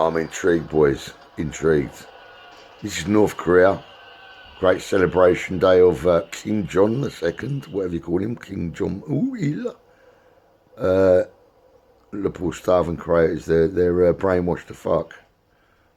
I'm intrigued, boys. Intrigued. This is North Korea. Great celebration day of King John II, whatever you call him, King John Il. The poor starving creators, they're brainwashed to fuck.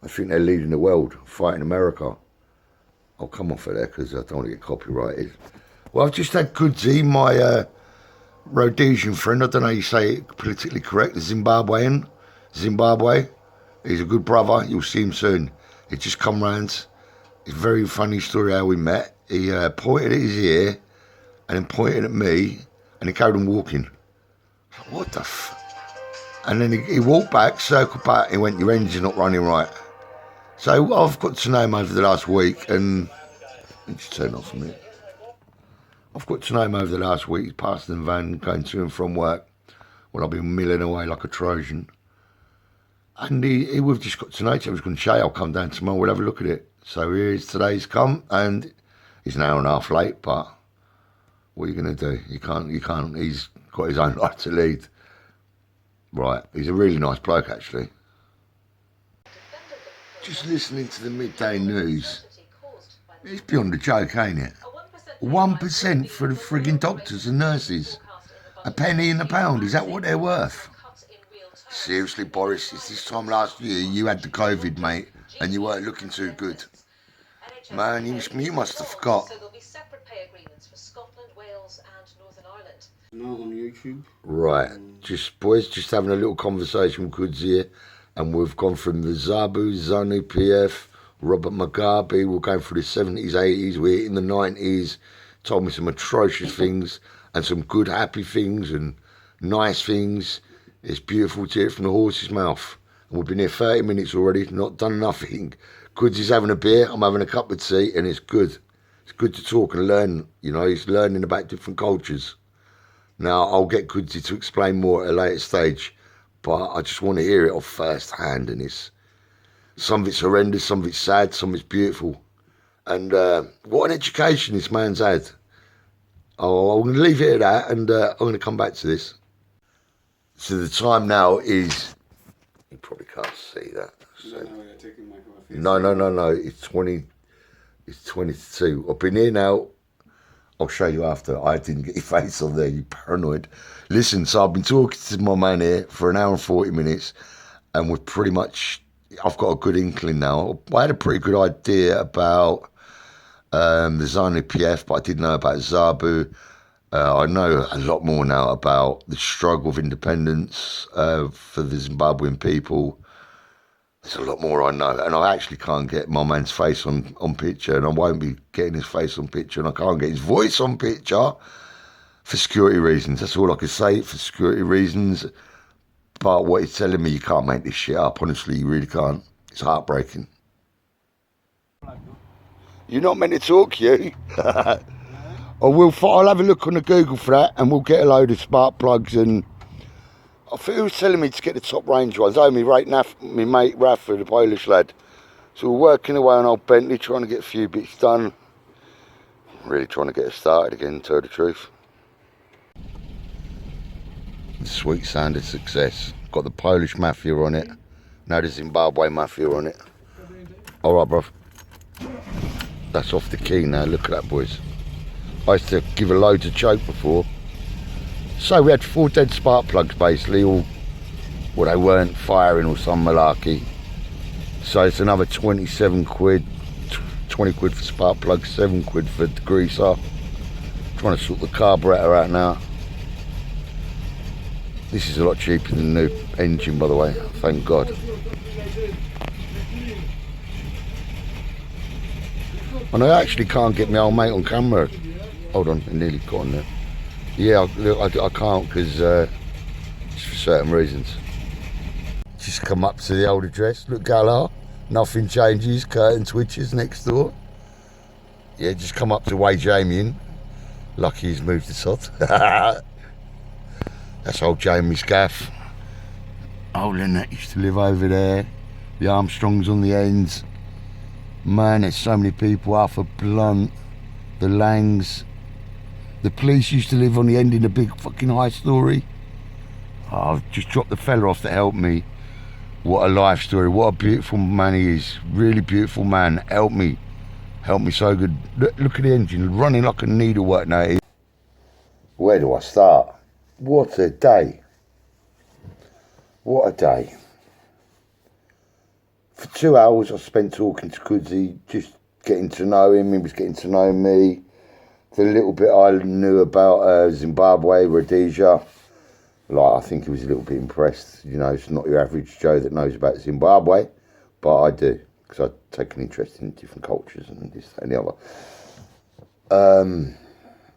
I think they're leading the world, fighting America. I'll come off of there because I don't want to get copyrighted. Well, I've just had Goodsy, my Rhodesian friend, I don't know how you say it politically correct, the Zimbabwean, Zimbabwe. He's a good brother, you'll see him soon. He just come round. It's a very funny story how we met. He pointed at his ear and then pointed at me and he carried on walking. What the f... And then he walked back, circled back, and he went, your engine's not running right. So I've got to know him over the last week, and... Let me just turn off a minute. I've got to know him over the last week. He's passing the van, going to and from work. Well, I've been milling away like a Trojan. And we've just got to know each other. I was going to say, I'll come down tomorrow, we'll have a look at it. So here he is, today's come, and he's an hour and a half late, but what are you going to do? You can't, he's got his own life to lead. Right, he's a really nice bloke, actually. Just listening to the midday news, it's beyond a joke, ain't it? 1% for the frigging doctors and nurses. A penny in the pound, is that what they're worth? Seriously, Boris, it's this time last year you had the COVID, mate, and you weren't looking too good. Man, you must have forgot. So there'll be separate pay agreements for Scotland, Wales and Northern Ireland. Not on YouTube. Right, boys, just having a little conversation with Goods here, and we've gone from the Zabu, Zanu PF, Robert Mugabe, we're going through the 70s, 80s, we're hitting the 90s, told me some atrocious things, and some good happy things, and nice things. It's beautiful to hear it from the horse's mouth. And we've been here 30 minutes already, not done nothing. Goods is having a beer, I'm having a cup of tea, and it's good. It's good to talk and learn, you know, he's learning about different cultures. Now, I'll get Goodsy to explain more at a later stage, but I just want to hear it off first hand, and some of it's horrendous, some of it's sad, some of it's beautiful. And what an education this man's had. Oh, I'm going to leave it at that, and I'm going to come back to this. So the time now is, you probably can't see that. So. No, it's 20 to 2. I've been here now. I'll show you after. I didn't get your face on there, you paranoid. Listen, so I've been talking to my man here for an hour and 40 minutes, and we're pretty much, I've got a good inkling now. I had a pretty good idea about the Zanu PF, but I didn't know about Zabu. I know a lot more now about the struggle of independence for the Zimbabwean people. There's a lot more I know, and I actually can't get my man's face on picture, and I won't be getting his face on picture, and I can't get his voice on picture for security reasons. That's all I can say, for security reasons. But what he's telling me, you can't make this shit up. Honestly, you really can't. It's heartbreaking. You're not meant to talk, you. I'll have a look on the Google for that, and we'll get a load of spark plugs. And I think he was telling me to get the top range ones. Oh, my mate Rafa, the Polish lad. So we're working away on old Bentley, trying to get a few bits done. Really trying to get it started again, to tell the truth. The sweet sound of success. Got the Polish mafia on it. Now the Zimbabwe mafia on it. All right, bruv. That's off the key now. Look at that, boys. I used to give a load to choke before. So we had 4 dead spark plugs basically, all, well, they weren't firing or some malarkey. So it's another 27 quid, 20 quid for spark plugs, 7 quid for the greaser. Trying to sort the carburetor out now. This is a lot cheaper than the new engine, by the way, thank God. And I actually can't get my old mate on camera. Hold on, it nearly got on there. Yeah, I can't because just for certain reasons. Just come up to the old address. Look, Galar, nothing changes. Curtain switches next door. Yeah, just come up to Way Jamie. Lucky he's moved the sod. That's old Jamie's gaff. Old Lynette used to live over there. The Armstrongs on the ends. Man, there's so many people. Arthur Blunt, the Langs. The police used to live on the end in a big fucking high story. Oh, I've just dropped the fella off that helped me. What a life story. What a beautiful man he is. Really beautiful man. Help me so good. Look at the engine, running like a needlework now. Where do I start? What a day. What a day. For 2 hours I spent talking to Kudzi, just getting to know him. He was getting to know me. The little bit I knew about Zimbabwe, Rhodesia, like, I think he was a little bit impressed. You know, it's not your average Joe that knows about Zimbabwe, but I do, because I take an interest in different cultures and this, that and the other.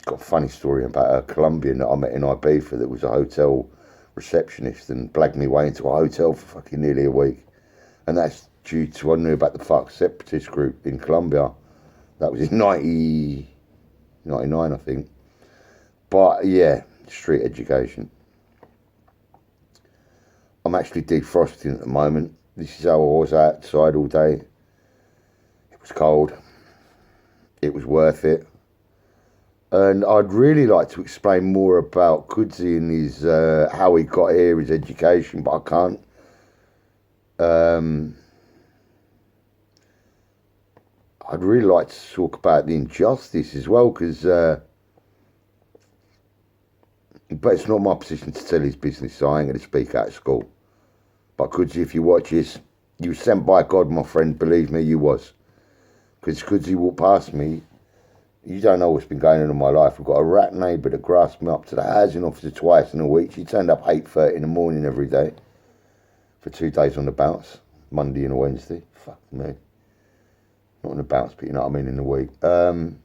Got a funny story about a Colombian that I met in Ibiza that was a hotel receptionist and blagged me way into a hotel for fucking nearly a week. And that's due to, I knew about the FARC separatist group in Colombia. That was in 99, I think. But yeah, street education. I'm actually defrosting at the moment. This is how I was outside all day. It was cold. It was worth it. And I'd really like to explain more about Kudzi and his how he got here, his education, but I can't. I'd really like to talk about the injustice as well, because but it's not my position to tell his business, so I ain't going to speak out of school. But Kudzi, if you watch this, you were sent by God, my friend. Believe me, you was. Because Kudzi walked past me. You don't know what's been going on in my life. I've got a rat neighbour that grasped me up to the housing officer twice in a week. She turned up 8:30 in the morning every day for 2 days on the bounce, Monday and a Wednesday. Fuck me. Not on the bounce, but you know what I mean, in the week. Then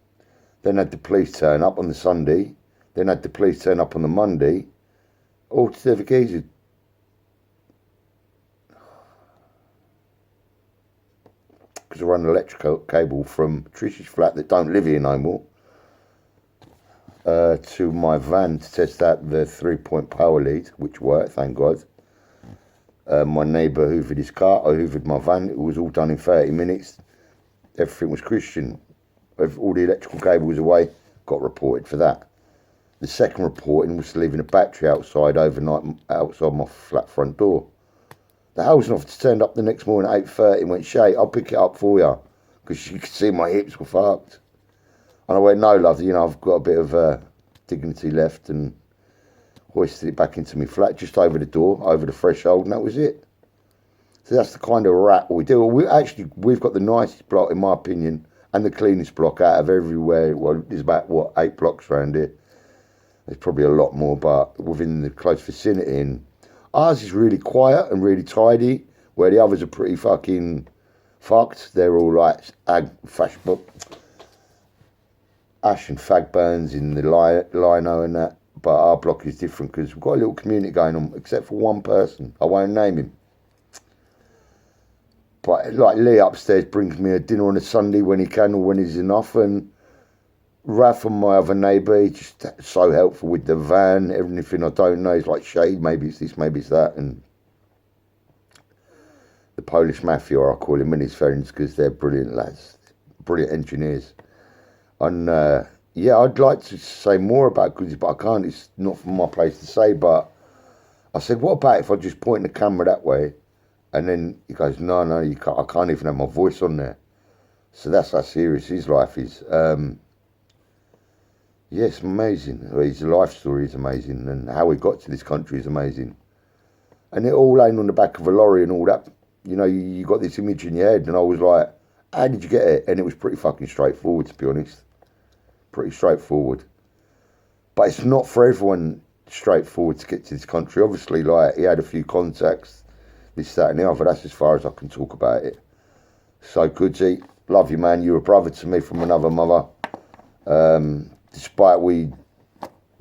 had the police turn up on the Sunday. Then had the police turn up on the Monday. All to the geezer. Because I run an electrical cable from Trish's flat that don't live here no more to my van to test out the 3-point power lead, which worked, thank God. My neighbour hoovered his car, I hoovered my van. It was all done in 30 minutes. Everything was Christian. All the electrical cable was away, got reported for that. The second reporting was leaving a battery outside overnight, outside my flat front door. The housing officer turned up the next morning at 8:30 and went, "Shay, I'll pick it up for you," because she could see my hips were fucked. And I went, "No, love, you know, I've got a bit of dignity left," and hoisted it back into my flat, just over the door, over the threshold, and that was it. So that's the kind of rat we do. We've got the nicest block, in my opinion, and the cleanest block out of everywhere. Well, there's about, 8 blocks around here. There's probably a lot more, but within the close vicinity. And ours is really quiet and really tidy, where the others are pretty fucking fucked. They're all like ash and fag burns in the lino and that. But our block is different because we've got a little community going on, except for one person. I won't name him. But like Lee upstairs brings me a dinner on a Sunday when he can or when he's enough. And Raf and my other neighbour, he's just so helpful with the van, everything I don't know. He's like, "Shade, maybe it's this, maybe it's that." And the Polish mafia, I call him, and his friends, because they're brilliant lads, brilliant engineers. And yeah, I'd like to say more about Kudzi, but I can't. It's not from my place to say. But I said, "What about if I just point the camera that way?" And then he goes, "No, you can't. I can't even have my voice on there." So that's how serious his life is. Yeah, it's amazing. His life story is amazing, and how he got to this country is amazing. And it all ain't on the back of a lorry and all that. You know, you got this image in your head, and I was like, "How did you get it?" And it was pretty fucking straightforward, to be honest. Pretty straightforward. But it's not for everyone straightforward to get to this country. Obviously, like, he had a few contacts, this, that and the other. That's as far as I can talk about it. So, Kudzi, love you, man. You're a brother to me from another mother. Despite we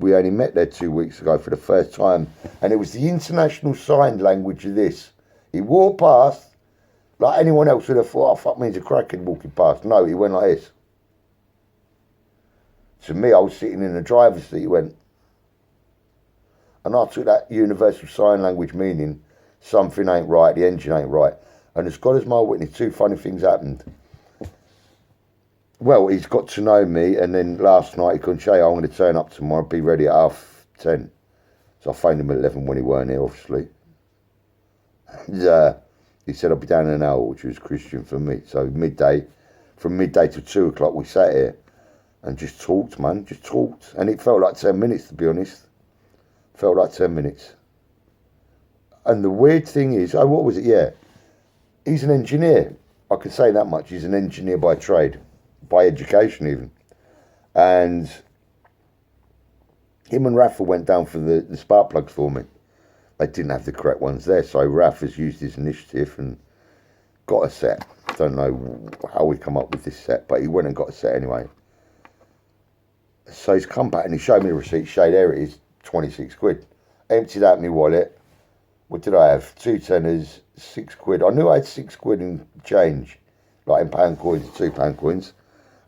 only met there 2 weeks ago for the first time, and it was the international sign language of this. He walked past, like anyone else would have thought, "Oh, fuck me, he's a crackhead walking past." No, he went like this. To me, I was sitting in the driver's seat, he went. And I took that universal sign language meaning, something ain't right, the engine ain't right. And as God is my witness, 2 funny things happened. Well, he's got to know me, and then last night he couldn't say, "I'm going to turn up tomorrow, be ready at 10:30. So I phoned him at 11 when he weren't here, obviously. And He said, I'll be down in an hour, which was Christian for me. So midday, from midday to 2 o'clock, we sat here and just talked, man, just talked. And it felt like 10 minutes, to be honest. Felt like 10 minutes. And the weird thing is, oh, what was it? Yeah. He's an engineer. I can say that much. He's an engineer by trade, by education even. And him and Rafa went down for the spark plugs for me. They didn't have the correct ones there, so Rafa's used his initiative and got a set. Don't know how we come up with this set, but he went and got a set anyway. So he's come back and he showed me the receipt. Shade, there it is, 26 quid. Emptied out my wallet. What did I have? 2 tenors, 6 quid. I knew I had 6 quid in change, like in pound coins, £2 coins.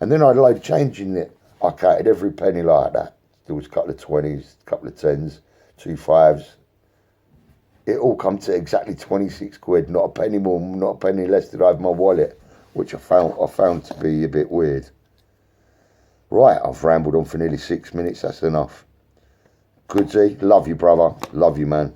And then I had a load of change in it. I counted every penny like that. There was a couple of 20s, a couple of 10s, 2 5s. It all come to exactly 26 quid, not a penny more, not a penny less did I have in my wallet, which I found to be a bit weird. Right, I've rambled on for nearly 6 minutes, that's enough. Goodsy, love you, brother, love you, man.